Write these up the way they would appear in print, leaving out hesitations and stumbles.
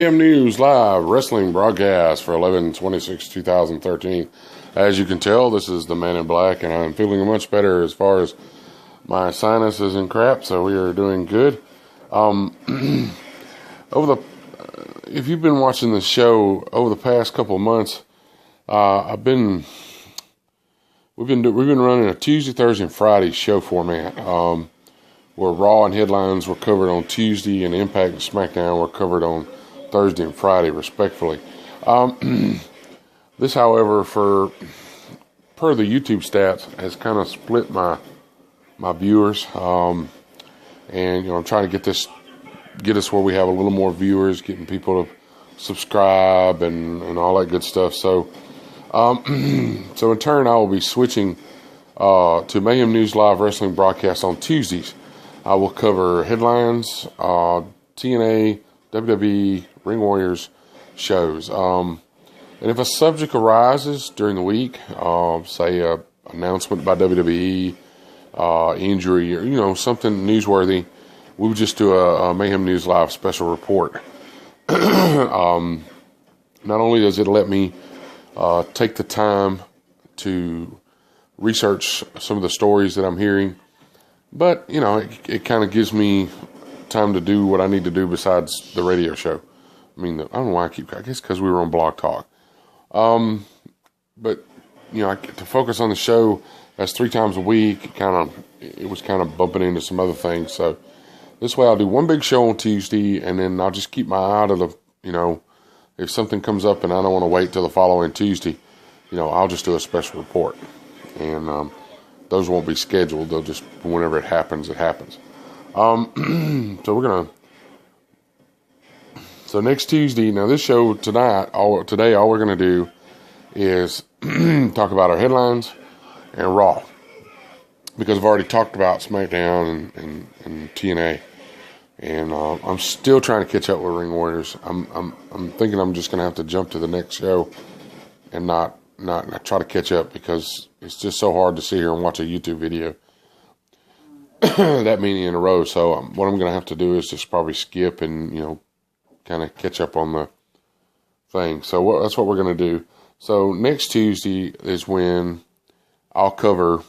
Mayhem News Live Wrestling Broadcast for 11/26/2013. As you can tell, this is the Man in Black, and I'm feeling much better as far as my sinuses and crap, so we are doing good. If you've been watching the show over the past couple of months, we've been running a Tuesday, Thursday, and Friday show format, where Raw and headlines were covered on Tuesday, and Impact and SmackDown were covered on Thursday and Friday, respectfully. This, however, per the YouTube stats, has kind of split my viewers, and I'm trying to get us where we have a little more viewers, getting people to subscribe and all that good stuff. So in turn, I will be switching to Mayhem News Live Wrestling Broadcast on Tuesdays. I will cover headlines, TNA, WWE, Ring Warriors shows. And if a subject arises during the week, say an announcement by WWE, injury, or something newsworthy, we would just do a Mayhem News Live special report. Not only does it let me take the time to research some of the stories that I'm hearing, but it kind of gives me time to do what I need to do besides the radio show. I mean, I don't know why I guess because we were on Blog Talk. But to focus on the show, that's 3 times a week. It was kind of bumping into some other things. So this way, I'll do one big show on Tuesday, and then I'll just keep my eye to the, if something comes up and I don't want to wait till the following Tuesday, I'll just do a special report. And those won't be scheduled. They'll just, whenever it happens, it happens. So next Tuesday, now this show today, all we're going to do is talk about our headlines and Raw, because I've already talked about SmackDown and TNA, and I'm still trying to catch up with Ring Warriors. I'm thinking I'm just going to have to jump to the next show and not try to catch up, because it's just so hard to sit here and watch a YouTube video that many in a row. So what I'm going to have to do is just probably skip and kind of catch up on the thing. So that's what we're going to do. So next Tuesday is when I'll cover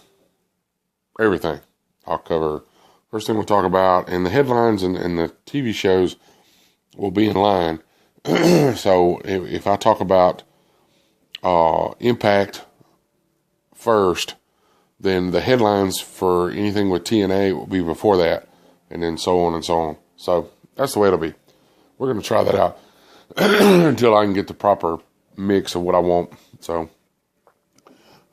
everything. First thing we'll talk about, and the headlines and the TV shows will be in line. So if I talk about Impact first, then the headlines for anything with TNA will be before that, and then so on and so on. So that's the way it'll be. We're going to try that out until I can get the proper mix of what I want. So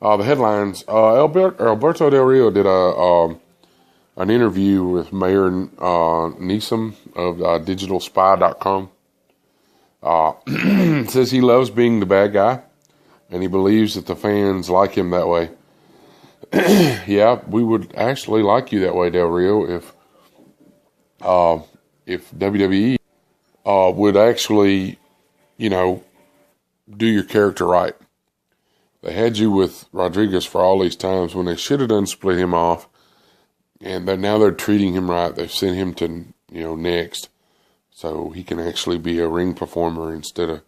the headlines, Alberto Del Rio did an interview with Mayor Neeson of digitalspy.com. Says he loves being the bad guy, and he believes that the fans like him that way. Yeah, we would actually like you that way, Del Rio, if WWE would actually, do your character right. They had you with Rodriguez for all these times when they should have done split him off, and now they're treating him right. They've sent him to, next, so he can actually be a ring performer instead of,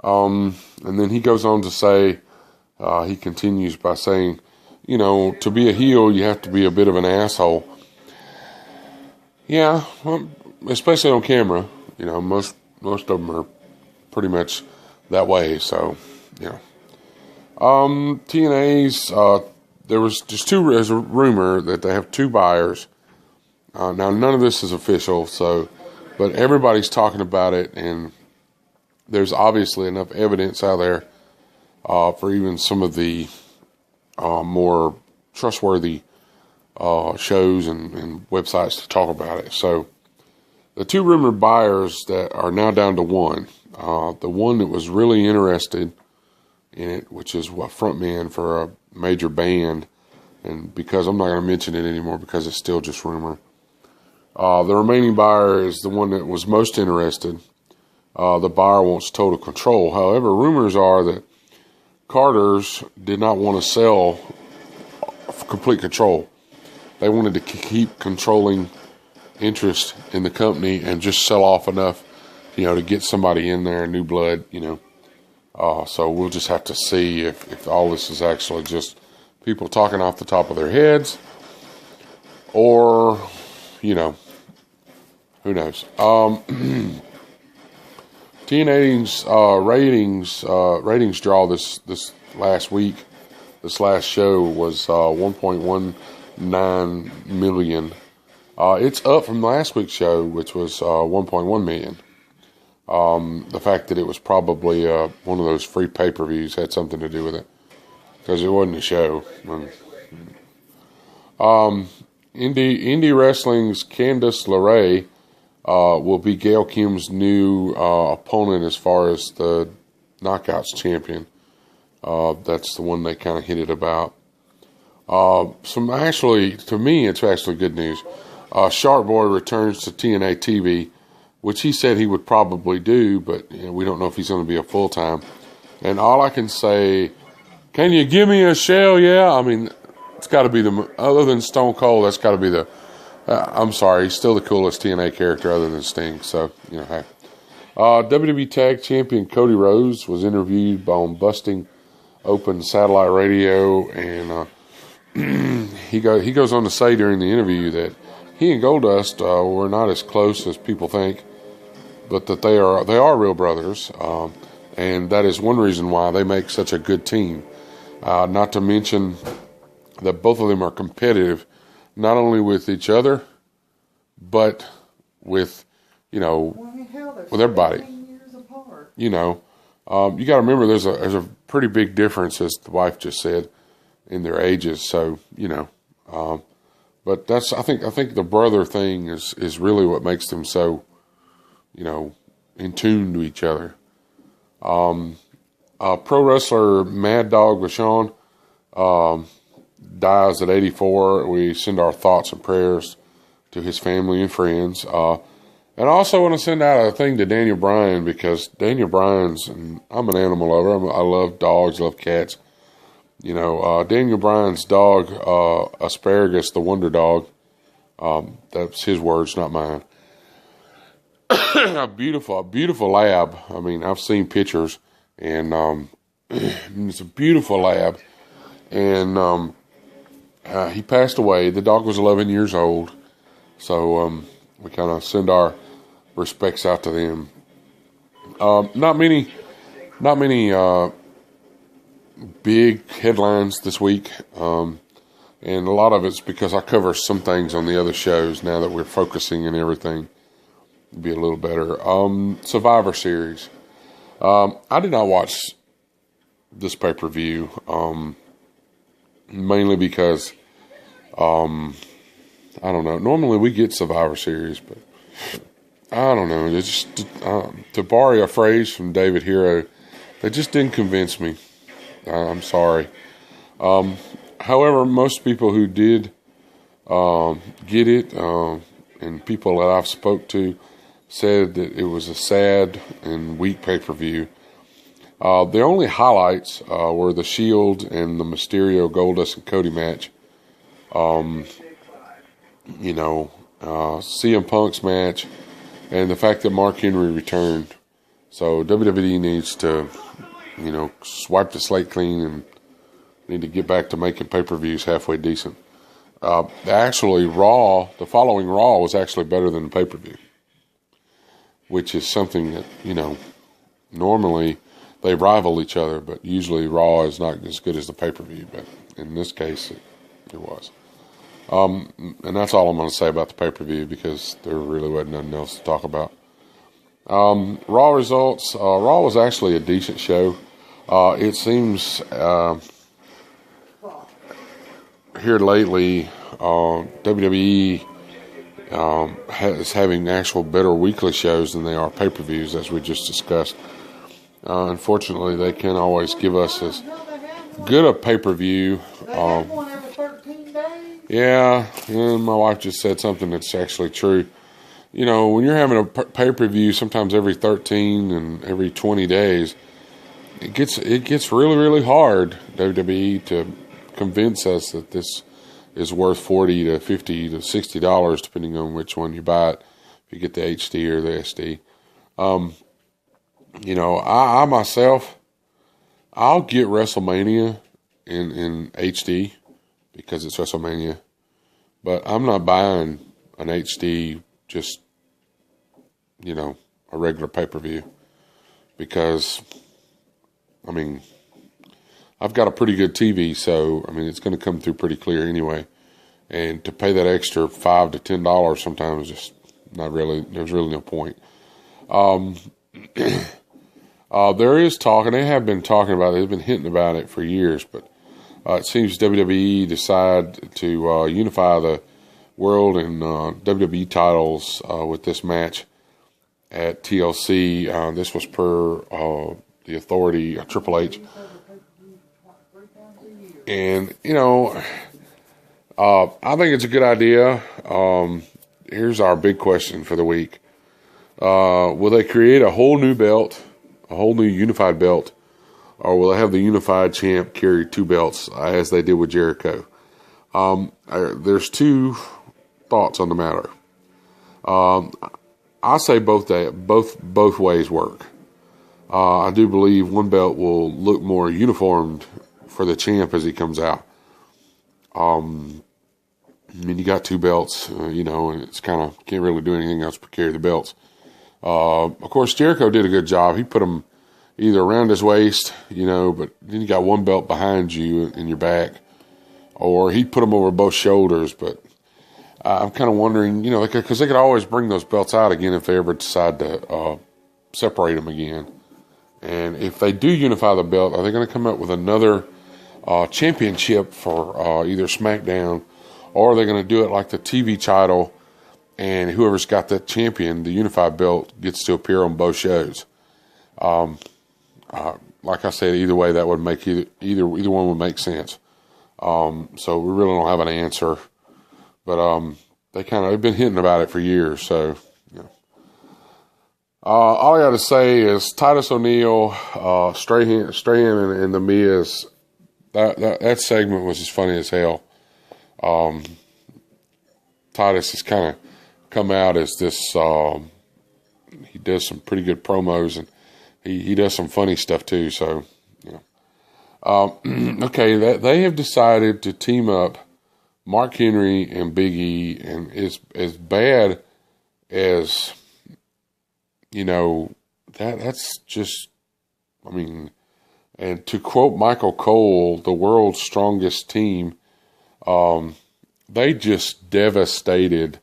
and then he goes on to say, he continues by saying, to be a heel, you have to be a bit of an asshole. Yeah, well, especially on camera. Most of them are pretty much that way. So, TNA's, there's a rumor that they have 2 buyers. Now, none of this is official, but everybody's talking about it, and there's obviously enough evidence out there for even some of the more trustworthy shows and websites to talk about it. So the 2 rumored buyers that are now down to 1. The one that was really interested in it, which is a frontman for a major band, and because I'm not going to mention it anymore because it's still just rumor. The remaining buyer is the one that was most interested. The buyer wants total control. However, rumors are that Carter's did not want to sell complete control. They wanted to keep controlling interest in the company and just sell off enough to get somebody in there, new blood, So we'll just have to see if all this is actually just people talking off the top of their heads, or, who knows. TNA's ratings draw this last week, this last show was 1.19 million. It's up from last week's show, which was 1.1 million. The fact that it was probably one of those free pay-per-views had something to do with it, because it wasn't a show. Indie Wrestling's Candice LeRae will be Gail Kim's new opponent as far as the Knockouts champion. That's the one they kind of hinted about. To me, it's actually good news. Shark Boy returns to TNA TV, which he said he would probably do, but we don't know if he's going to be a full-time. And all I can say, can you give me a shell? Yeah, I mean, it's got to be other than Stone Cold, that's got to be I'm sorry, he's still the coolest TNA character other than Sting, so, hey. WWE Tag Champion Cody Rhodes was interviewed on Busting Open Satellite Radio, and he goes on to say during the interview that he and Goldust were not as close as people think, but that they are real brothers, and that is one reason why they make such a good team. Not to mention that both of them are competitive, not only with each other, but with with everybody. You got to remember there's a pretty big difference, as the wife just said, in their ages. So but that's I think the brother thing is really what makes them so in tune to each other. Pro wrestler Mad Dog Vachon dies at 84. We send our thoughts and prayers to his family and friends. And I also want to send out a thing to Daniel Bryan, because Daniel Bryan's, and I'm an animal lover. I love dogs, love cats. Daniel Bryan's dog, Asparagus, the Wonder Dog, that's his words, not mine. A beautiful lab. I mean, I've seen pictures, and it's a beautiful lab. And he passed away. The dog was 11 years old. So we kind of send our respects out to them. Not many big headlines this week. And a lot of it's because I cover some things on the other shows now that we're focusing and everything. It'd be a little better. Survivor Series. I did not watch this pay-per-view, mainly because, I don't know. Normally we get Survivor Series, but I don't know. It's just, to borrow a phrase from David Hero, they just didn't convince me. I'm sorry. However, most people who did get it, and people that I've spoke to, said that it was a sad and weak pay-per-view. The only highlights were the Shield and the Mysterio, Goldust, and Cody match. CM Punk's match, and the fact that Mark Henry returned. So WWE needs to, swipe the slate clean and need to get back to making pay-per-views halfway decent. Actually, the following Raw was actually better than the pay-per-view, which is something that, normally they rival each other, but usually Raw is not as good as the pay-per-view, but in this case, it was. And that's all I'm going to say about the pay-per-view, because there really wasn't nothing else to talk about. Raw results. Raw was actually a decent show. It seems here lately, WWE is having actual better weekly shows than they are pay-per-views, as we just discussed. Unfortunately, they can't always give us as good a pay-per-view. Yeah, and my wife just said something that's actually true. When you're having a pay-per-view, sometimes every 13 and every 20 days, it gets really, really hard, WWE, to convince us that this is worth $40 to $50 to $60, depending on which one you buy it. If you get the HD or the SD, You know, I myself, I'll get WrestleMania in HD because it's WrestleMania, but I'm not buying an HD just, you know, a regular pay-per-view because, I mean, I've got a pretty good TV, so, I mean, it's going to come through pretty clear anyway. And to pay that extra $5 to $10 sometimes just not really, there's really no point. There is talk, and they have been talking about it, they've been hinting about it for years, but it seems WWE decided to unify the world and WWE titles with this match at TLC. This was per the Authority, Triple H. And, you know, I think it's a good idea. Here's our big question for the week. Will they create a whole new belt, a whole new unified belt, or will they have the unified champ carry two belts as they did with Jericho? There's two thoughts on the matter. I say both ways work. I do believe one belt will look more uniformed for the champ as he comes out. I mean, you got two belts, you know, and it's kind of can't really do anything else but carry the belts. Of course, Jericho did a good job. He put them either around his waist, you know, but then you got one belt behind you in your back, or he put them over both shoulders. But I'm kind of wondering, you know, because they could always bring those belts out again if they ever decide to separate them again. And if they do unify the belt, are they going to come up with another championship for either SmackDown, or are they going to do it like the TV title, and whoever's got that champion, the unified belt, gets to appear on both shows? Like I said, either way, that would make either one would make sense. So we really don't have an answer, but they've been hinting about it for years. So, you know. All I got to say is Titus O'Neil, Strahan, and The Miz. That segment was as funny as hell. Titus has kind of come out as this. He does some pretty good promos, and he does some funny stuff too. So, you know. Okay, they have decided to team up Mark Henry and Big E, and as bad as, you know, that's just, I mean, and to quote Michael Cole, the world's strongest team, they just devastated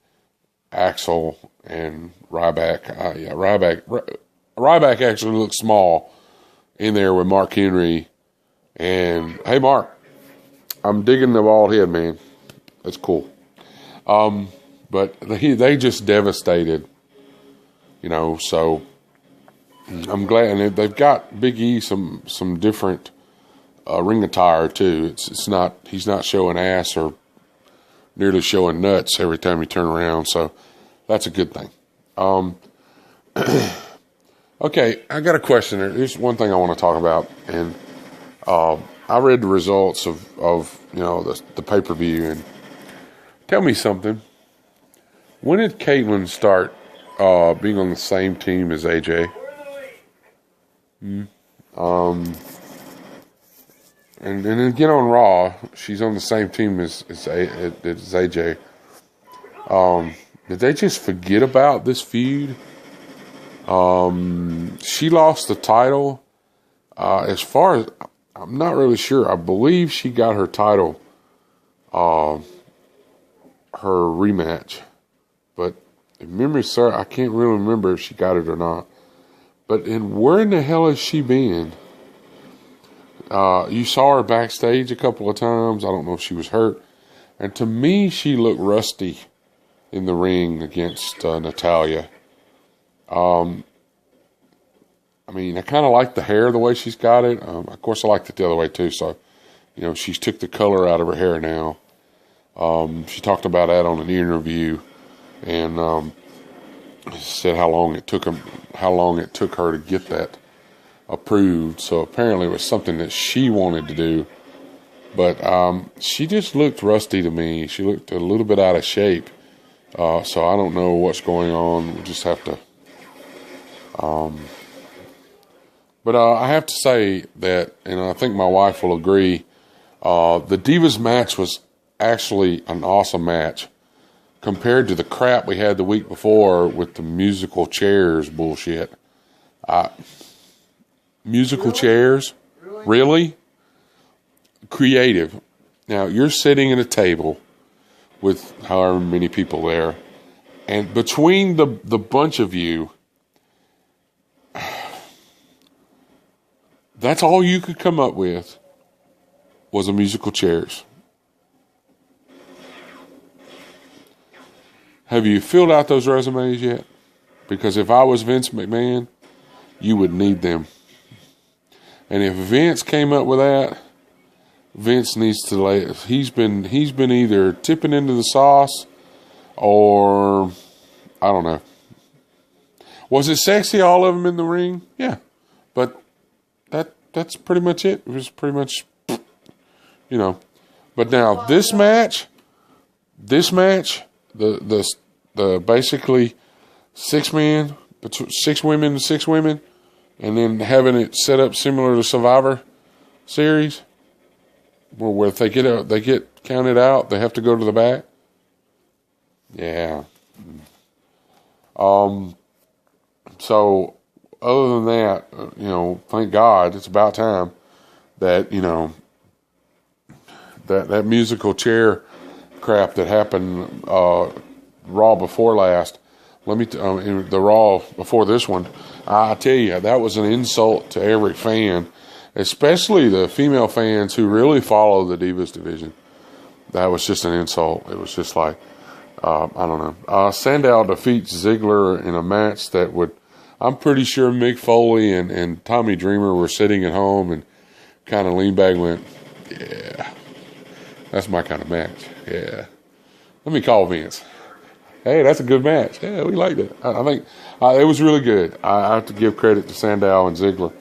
Axel and Ryback. Ryback actually looks small in there with Mark Henry. And, hey, Mark, I'm digging the bald head, man. That's cool. But they just devastated, you know, so I'm glad. And they've got Big E some different ring attire, too. He's not showing ass or nearly showing nuts every time you turn around, so that's a good thing. Okay, I got a question. There's one thing I want to talk about, and I read the results of you know, the pay-per-view, and tell me something. When did Caitlyn start being on the same team as AJ? And then again on Raw, she's on the same team as AJ. Did they just forget about this feud? She lost the title. As far as I'm not really sure. I believe she got her title, her rematch. But if memory serves, I can't really remember if she got it or not. But where in the hell has she been? You saw her backstage a couple of times. I don't know if she was hurt. And to me, she looked rusty in the ring against Natalya. I mean, I kind of like the hair, the way she's got it. Of course, I liked it the other way, too. So, you know, she's took the color out of her hair now. She talked about that on an interview. And said how long it took her to get that approved. So apparently it was something that she wanted to do. But she just looked rusty to me. She looked a little bit out of shape. So I don't know what's going on. We'll just have to But I have to say that, and I think my wife will agree, the Divas match was actually an awesome match compared to the crap we had the week before with the musical chairs bullshit. Musical chairs? Really? Creative. Now, you're sitting at a table with however many people there, and between the bunch of you, that's all you could come up with was a musical chairs. Have you filled out those resumes yet? Because if I was Vince McMahon, you would need them. And if Vince came up with that, Vince needs to lay it. He's been either tipping into the sauce or I don't know. Was it sexy, all of them in the ring? Yeah. But that's pretty much it. It was pretty much, you know. But now this match, the basically 6 men, 6 women, 6 women, and then having it set up similar to Survivor Series, where if they get counted out, they have to go to the back. Yeah. So other than that, you know, thank God it's about time that, you know, that musical chair crap that happened Raw before last. The Raw before this one, I tell you, that was an insult to every fan, especially the female fans who really follow the Divas division. That was just an insult. It was just like, I don't know. Sandow defeats Ziggler in a match that would, I'm pretty sure Mick Foley and Tommy Dreamer were sitting at home and kind of leaned back and went, yeah, that's my kind of match. Yeah. Let me call Vince. Hey, that's a good match. Yeah, we liked it. I think it was really good. I have to give credit to Sandow and Ziggler,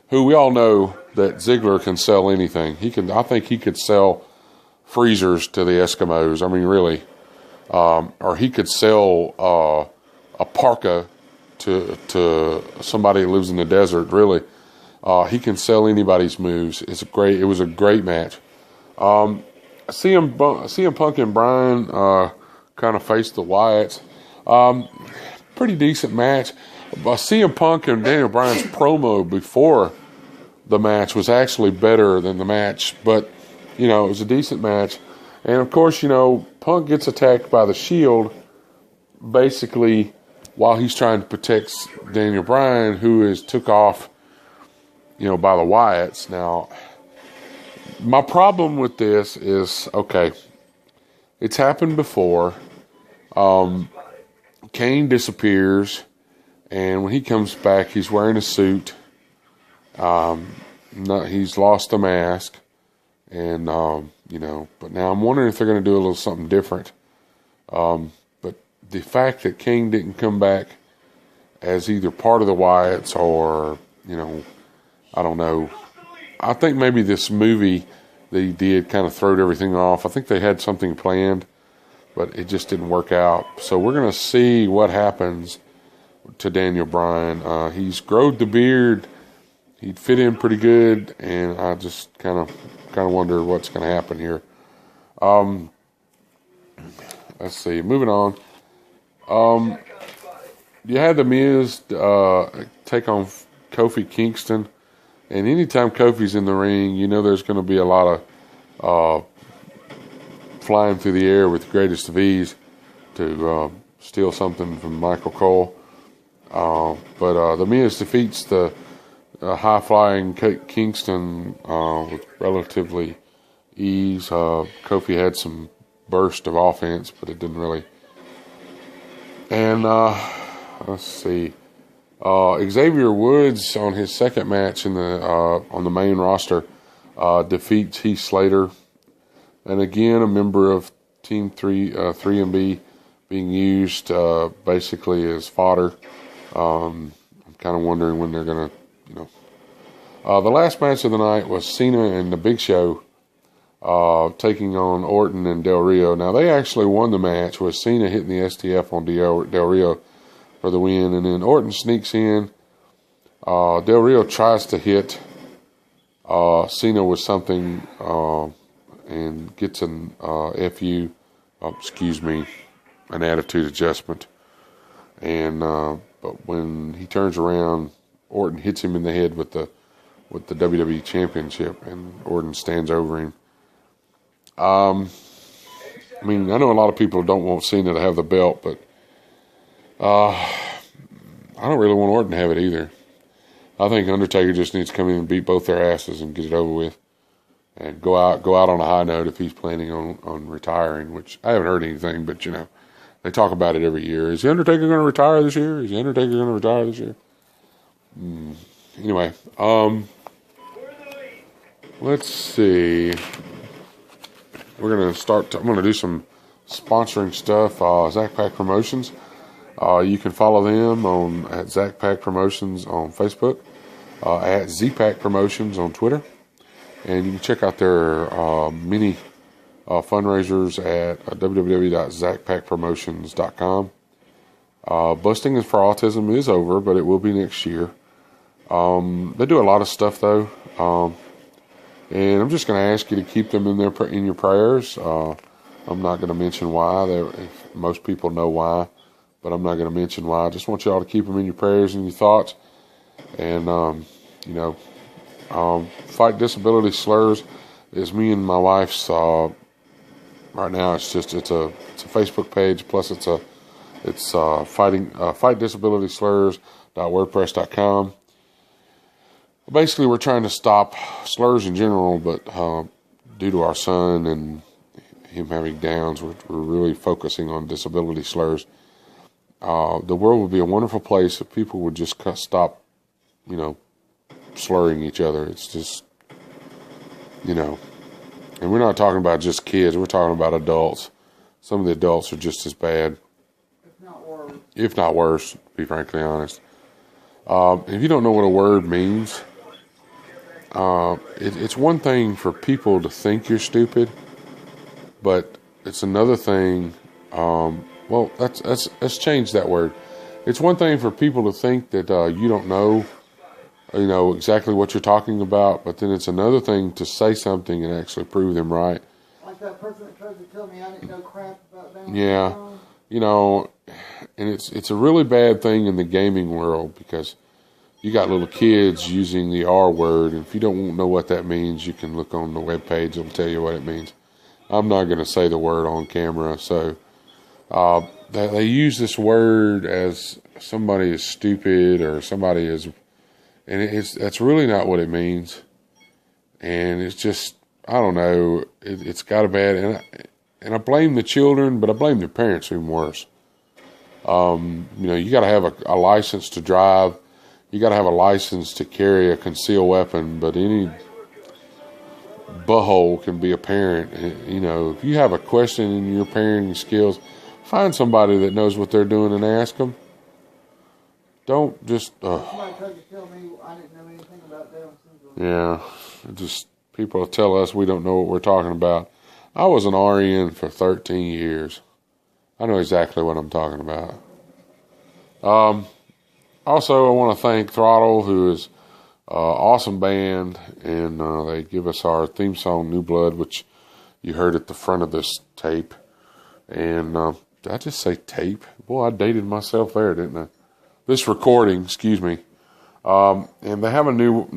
who we all know that Ziggler can sell anything. I think he could sell freezers to the Eskimos. I mean, really. Or he could sell a parka to somebody who lives in the desert, really. He can sell anybody's moves. It was a great match. CM Punk and Bryan kind of faced the Wyatts. Pretty decent match. CM Punk and Daniel Bryan's promo before the match was actually better than the match, but, you know, it was a decent match. And, of course, you know, Punk gets attacked by the Shield basically while he's trying to protect Daniel Bryan, who is took off, you know, by the Wyatts. Now, my problem with this is, okay, it's happened before. Kane disappears, and when he comes back, he's wearing a suit. He's lost the mask, and you know. But now I'm wondering if they're going to do a little something different. But the fact that Kane didn't come back as either part of the Wyatts or, you know, I don't know. I think maybe this movie that he did kind of throwed everything off. I think they had something planned, but it just didn't work out. So we're going to see what happens to Daniel Bryan. He's growed the beard. He'd fit in pretty good, and I just kind of wonder what's going to happen here. Let's see. Moving on. You had The Miz take on Kofi Kingston. And anytime Kofi's in the ring, you know there's going to be a lot of flying through the air with the greatest of ease to steal something from Michael Cole. But The Miz defeats the high-flying Kingston with relatively ease. Kofi had some burst of offense, but it didn't really. And let's see. Xavier Woods on his second match on the main roster defeats Heath Slater, and again a member of Team 3MB being used basically as fodder. I'm kind of wondering when they're gonna, you know. The last match of the night was Cena and the Big Show taking on Orton and Del Rio. Now they actually won the match with Cena hitting the STF on Del Rio. for the win. And then Orton sneaks in. Del Rio tries to hit Cena with something and gets an FU, an attitude adjustment. And but when he turns around, Orton hits him in the head with the WWE Championship, and Orton stands over him. I mean, I know a lot of people don't want Cena to have the belt, but I don't really want Orton to have it either. I think Undertaker just needs to come in and beat both their asses and get it over with, and go out on a high note if he's planning on retiring. Which I haven't heard anything, but they talk about it every year. Is the Undertaker going to retire this year? Is the Undertaker going to retire this year? Anyway, let's see. We're going to start. I'm going to do some sponsoring stuff. Zach Pack Promotions. You can follow them at Zach Pack Promotions on Facebook, at ZPack Promotions on Twitter, and you can check out their mini fundraisers at www.zachpackpromotions.com. Busting for Autism is over, but it will be next year. They do a lot of stuff though, and I'm just going to ask you to keep them in your prayers. I'm not going to mention why. Most people know why, but I'm not going to mention why. I just want y'all to keep them in your prayers and your thoughts. And Fight Disability Slurs is me and my wife's. Right now, it's a Facebook page. Plus, it's fightdisabilityslurs.wordpress.com. Basically, we're trying to stop slurs in general, but due to our son and him having Downs, we're really focusing on disability slurs. The world would be a wonderful place if people would just stop, slurring each other. It's just, and we're not talking about just kids. We're talking about adults. Some of the adults are just as bad, if not worse, to be frankly honest. If you don't know what a word means, it's one thing for people to think you're stupid, but it's another thing. Let's change that word. It's one thing for people to think that you don't know, exactly what you're talking about, but then it's another thing to say something and actually prove them right. Like that person that tried to tell me I didn't know crap about Down syndrome. Yeah, and it's a really bad thing in the gaming world because you got little kids using the R word, and if you don't know what that means, you can look on the webpage. It'll tell you what it means. I'm not going to say the word on camera, so they use this word as somebody is stupid or somebody is, and that's really not what it means. And it's just, I don't know, it's got a bad, and I blame the children, but I blame their parents even worse. You got to have a license to drive. You got to have a license to carry a concealed weapon, but any butthole can be a parent. If you have a question in your parenting skills, find somebody that knows what they're doing and ask them. Don't just. Somebody tried to tell me I didn't know anything about Down syndrome. Yeah, people tell us we don't know what we're talking about. I was an RN for 13 years. I know exactly what I'm talking about. Also, I want to thank Throttle, who is an awesome band, and they give us our theme song, New Blood, which you heard at the front of this tape. And did I just say tape? Boy, I dated myself there, didn't I? This recording, excuse me. And they have a new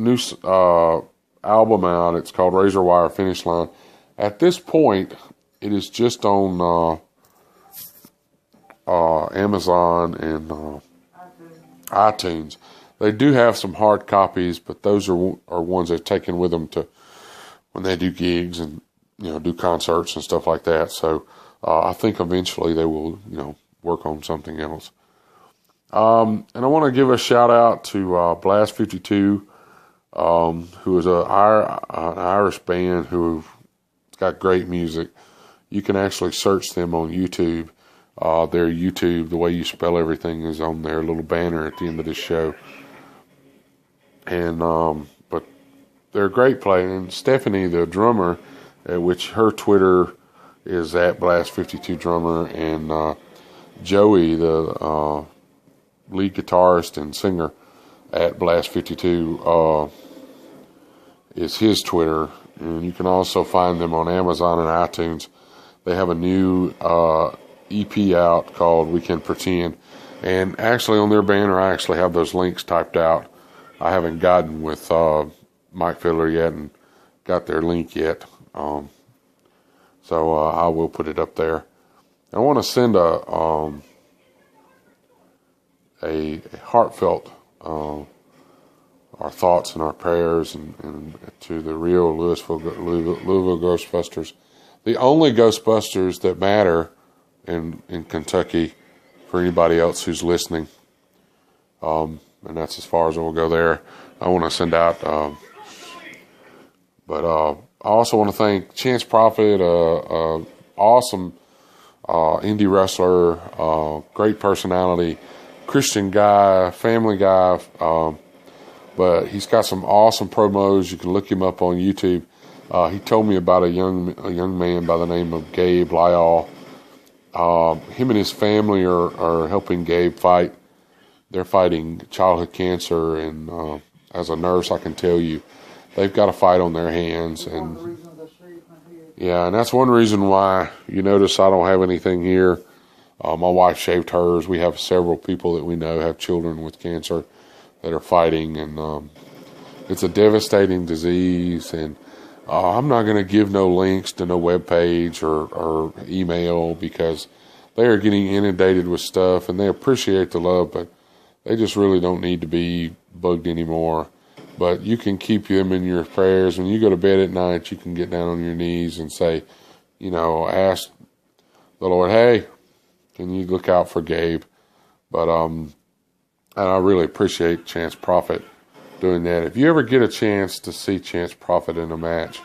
album out. It's called Razor Wire Finish Line. At this point, it is just on Amazon and iTunes. They do have some hard copies, but those are ones they've taken with them to when they do gigs and do concerts and stuff like that. So I think eventually they will work on something else. And I want to give a shout out to Blast 52, who is an Irish band who's got great music. You can actually search them on YouTube. Their YouTube, the way you spell everything, is on their little banner at the end of this show. And but they're great playing. And Stephanie, the drummer, which her Twitter is at Blast52 Drummer, and Joey, the lead guitarist and singer at Blast 52, is his Twitter. And you can also find them on Amazon and iTunes. They have a new EP out called We Can Pretend. And actually on their banner, I actually have those links typed out. I haven't gotten with Mike Fiddler yet and got their link yet. So I will put it up there. I want to send a heartfelt our thoughts and our prayers and to the real Louisville Ghostbusters, the only Ghostbusters that matter in Kentucky for anybody else who's listening. And that's as far as we'll go there. I want to send out, but I also want to thank Chance Prophet, awesome indie wrestler, great personality, Christian guy, family guy, but he's got some awesome promos. You can look him up on YouTube. He told me about a young man by the name of Gabe Lyall. Him and his family are helping Gabe fight. They're fighting childhood cancer, and as a nurse, I can tell you, they've got a fight on their hands. And yeah, and that's one reason why you notice I don't have anything here. My wife shaved hers. We have several people that we know have children with cancer that are fighting, and it's a devastating disease. And I'm not going to give no links to no webpage or email, because they are getting inundated with stuff, and they appreciate the love, but they just really don't need to be bugged anymore. But you can keep them in your prayers. When you go to bed at night, you can get down on your knees and say, ask the Lord, hey, can you look out for Gabe? But and I really appreciate Chance Prophet doing that. If you ever get a chance to see Chance Prophet in a match,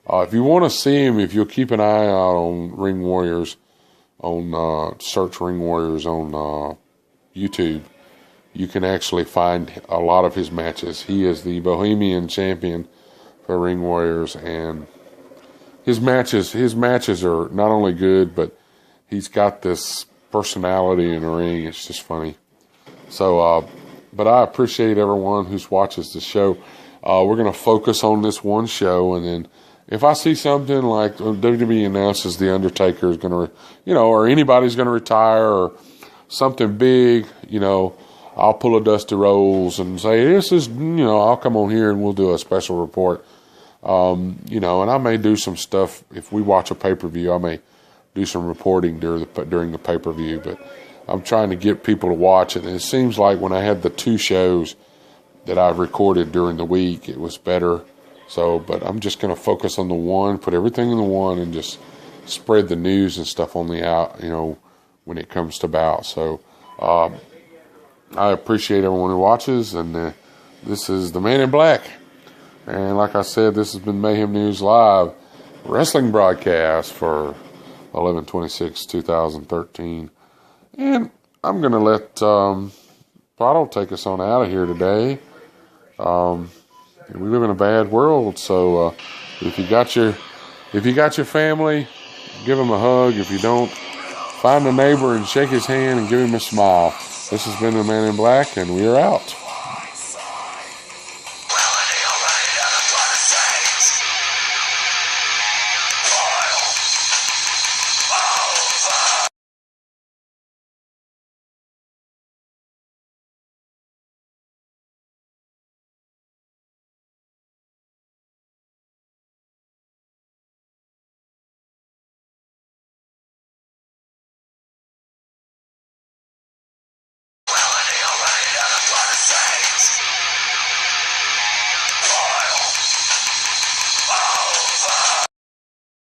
if you want to see him, if you'll keep an eye out on Ring Warriors, search Ring Warriors on YouTube, you can actually find a lot of his matches. He is the Bohemian champion for Ring Warriors, and his matches are not only good, but he's got this personality in the ring. It's just funny. So, but I appreciate everyone who watches the show. We're going to focus on this one show, and then if I see something like WWE announces The Undertaker is going to, or anybody's going to retire or something big, I'll pull a Dusty Rhodes and say, this is, I'll come on here and we'll do a special report. And I may do some stuff. If we watch a pay-per-view, I may do some reporting during the pay-per-view, but I'm trying to get people to watch it. And it seems like when I had the 2 shows that I've recorded during the week, it was better. So, but I'm just going to focus on the one, put everything in the one, and just spread the news and stuff on the out, when it comes to bout. So, I appreciate everyone who watches, and this is the Man in Black. And like I said, this has been Mayhem News Live wrestling broadcast for 11/26/2013. And I'm going to let Bottle take us on out of here today. We live in a bad world, so if you got your family, give them a hug. If you don't, find a neighbor and shake his hand and give him a smile. This has been the Man in Black, and we are out.